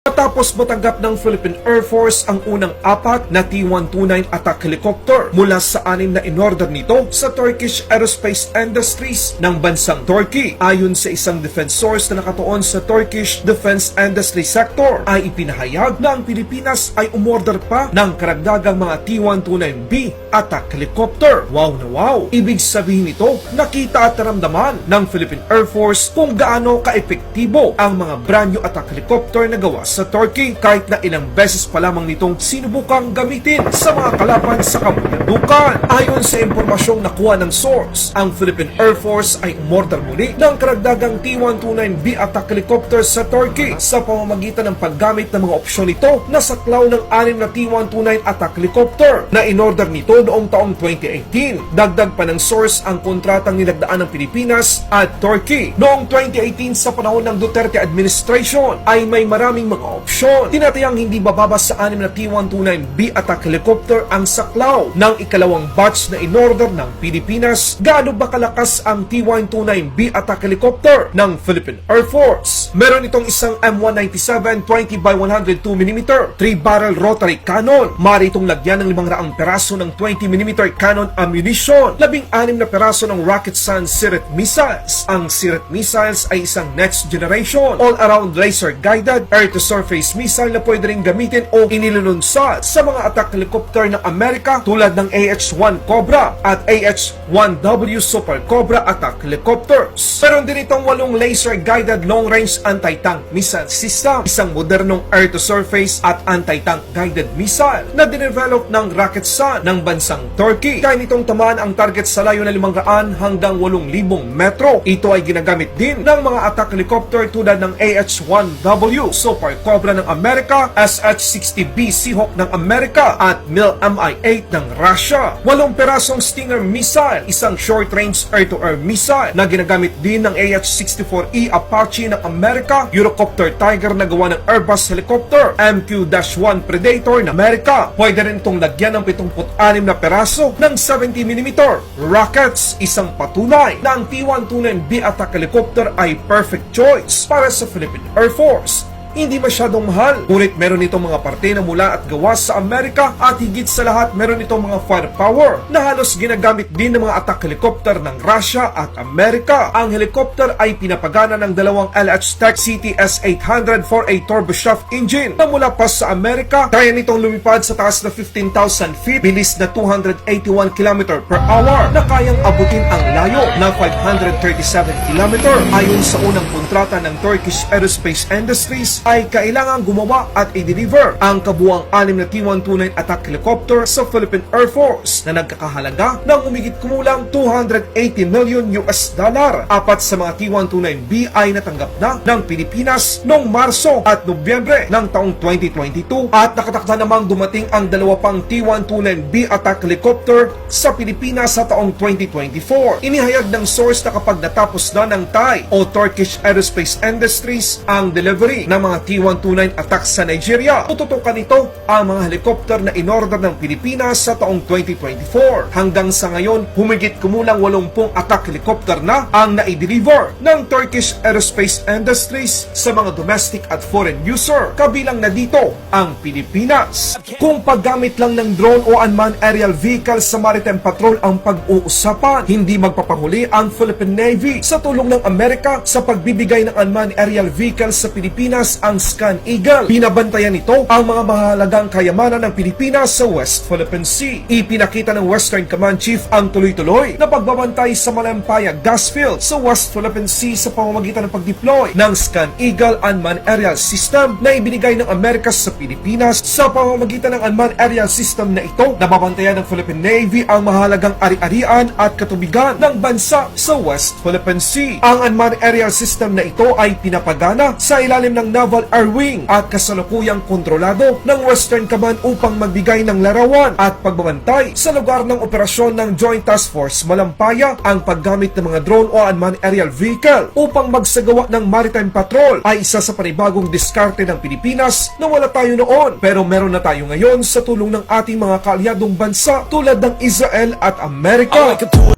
Matapos matanggap ng Philippine Air Force ang unang apat na T-129 attack helicopter mula sa 6 na inorder nito sa Turkish Aerospace Industries ng bansang Turkey. Ayon sa isang defense source na nakatuon sa Turkish Defense Industry Sector, ay ipinahayag na ang Pilipinas ay umorder pa ng karagdagang mga T-129B attack helicopter. Wow na wow! Ibig sabihin nito, nakita at naramdaman ng Philippine Air Force kung gaano kaepektibo ang mga brand new attack helicopter na gawa sa Turkey kahit na ilang beses pa lamang nitong sinubukang gamitin sa mga kalaban sa kamundukan. Ayon sa impormasyong nakuha ng source, ang Philippine Air Force ay umorder muli ng karagdagang T-129B attack helicopter sa Turkey sa pamamagitan ng paggamit ng mga opsyon nito na saklaw ng 6 na T-129 attack helicopter na inorder nito noong taong 2018. Dagdag pa ng source ang kontratang nilagdaan ng Pilipinas at Turkey noong 2018 sa panahon ng Duterte administration ay may maraming mga opsyon. Tinatayang hindi bababa sa 6 na T-129B attack helicopter ang saklaw ng ikalawang batch na inorder ng Pilipinas. Gaano ba kalakas ang T-129B attack helicopter ng Philippine Air Force? Meron itong isang M197 20x102mm 3-barrel rotary cannon. Maaari itong lagyan ng 500 peraso ng 20mm cannon ammunition, 16 na peraso ng Rocketsan Siret missiles. Ang Siret missiles ay isang next generation all-around laser-guided air-to-surface missile na pwede rin gamitin o inilunsad sa mga attack helicopter ng Amerika tulad ng AH-1 Cobra at AH-1W Super Cobra attack helicopters. Meron din itong 8 laser-guided long-range anti-tank missile system, isang modernong air-to-surface at anti-tank guided missile na dinevelop ng Rocketsan ng bansang Turkey. Kaya nitong tamaan ang target sa layo na 500 hanggang 8,000 metro. Ito ay ginagamit din ng mga attack helicopter tulad ng AH-1W Super Cobra ng Amerika, SH-60B Seahawk ng Amerika at MiL-Mi-8 ng Russia. 8 perasong Stinger missile, isang short-range air-to-air missile na ginagamit din ng AH-64E Apache ng Amerika, Eurocopter Tiger na gawa ng Airbus helicopter, MQ-1 Predator ng Amerika. Pwede rin itong lagyan ng 76 na peraso ng 70mm rockets, isang patunay na ang T-129B attack helicopter ay perfect choice para sa Philippine Air Force. Hindi masyadong mahal, ngunit meron itong mga parte na mula at gawa sa Amerika at higit sa lahat meron itong mga firepower na halos ginagamit din ng mga attack helicopter ng Russia at Amerika. Ang helicopter ay pinapagana ng dalawang LH-Tech CTS-800 for a turboshaft engine na mula pa sa Amerika. Kaya nitong lumipad sa taas na 15,000 feet, bilis na 281 km per hour na kayang abutin ang layo na 537 km. Ayon sa unang kontrata ng Turkish Aerospace Industries, ay kailangang gumawa at i-deliver ang kabuang 6 na T-129 attack helicopter sa Philippine Air Force na nagkakahalaga ng umigit kumulang $280 million. Apat sa mga T-129B ay natanggap na ng Pilipinas noong Marso at Nobyembre ng taong 2022 at nakatakda namang dumating ang 2 pang T-129B attack helicopter sa Pilipinas sa taong 2024. Inihayag ng source na kapag natapos na ng TAI o Turkish Aerospace Industries ang delivery ng mga T-129 attack sa Nigeria, tututukan nito ang mga helicopter na inorder ng Pilipinas sa taong 2024. Hanggang sa ngayon, humigit kumulang 80 attack helicopter na ang na-deliver ng Turkish Aerospace Industries sa mga domestic at foreign user, kabilang na dito ang Pilipinas. Kung paggamit lang ng drone o unmanned aerial vehicle sa maritime patrol ang pag-uusapan, hindi magpapahuli ang Philippine Navy sa tulong ng Amerika sa pagbibigay ng unmanned aerial vehicle sa Pilipinas ang Scan Eagle. Binabantayan nito ang mga mahalagang kayamanan ng Pilipinas sa West Philippine Sea. Ipinakita ng Western Command Chief ang tuloy-tuloy na pagbabantay sa Malampaya gas field sa West Philippine Sea sa pamamagitan ng pag-deploy ng Scan Eagle unmanned aerial system na ibinigay ng Amerika sa Pilipinas. Sa pamamagitan ng unmanned aerial system na ito, nababantayan ng Philippine Navy ang mahalagang ari-arian at katubigan ng bansa sa West Philippine Sea. Ang unmanned aerial system na ito ay pinapagana sa ilalim ng Naval Air Wing at kasalukuyang kontrolado ng Western Command upang magbigay ng larawan at pagbabantay sa lugar ng operasyon ng Joint Task Force Malampaya. Ang paggamit ng mga drone o unmanned aerial vehicle upang magsagawa ng maritime patrol ay isa sa panibagong diskarte ng Pilipinas na wala tayo noon pero meron na tayo ngayon sa tulong ng ating mga kaalyadong bansa tulad ng Israel at Amerika.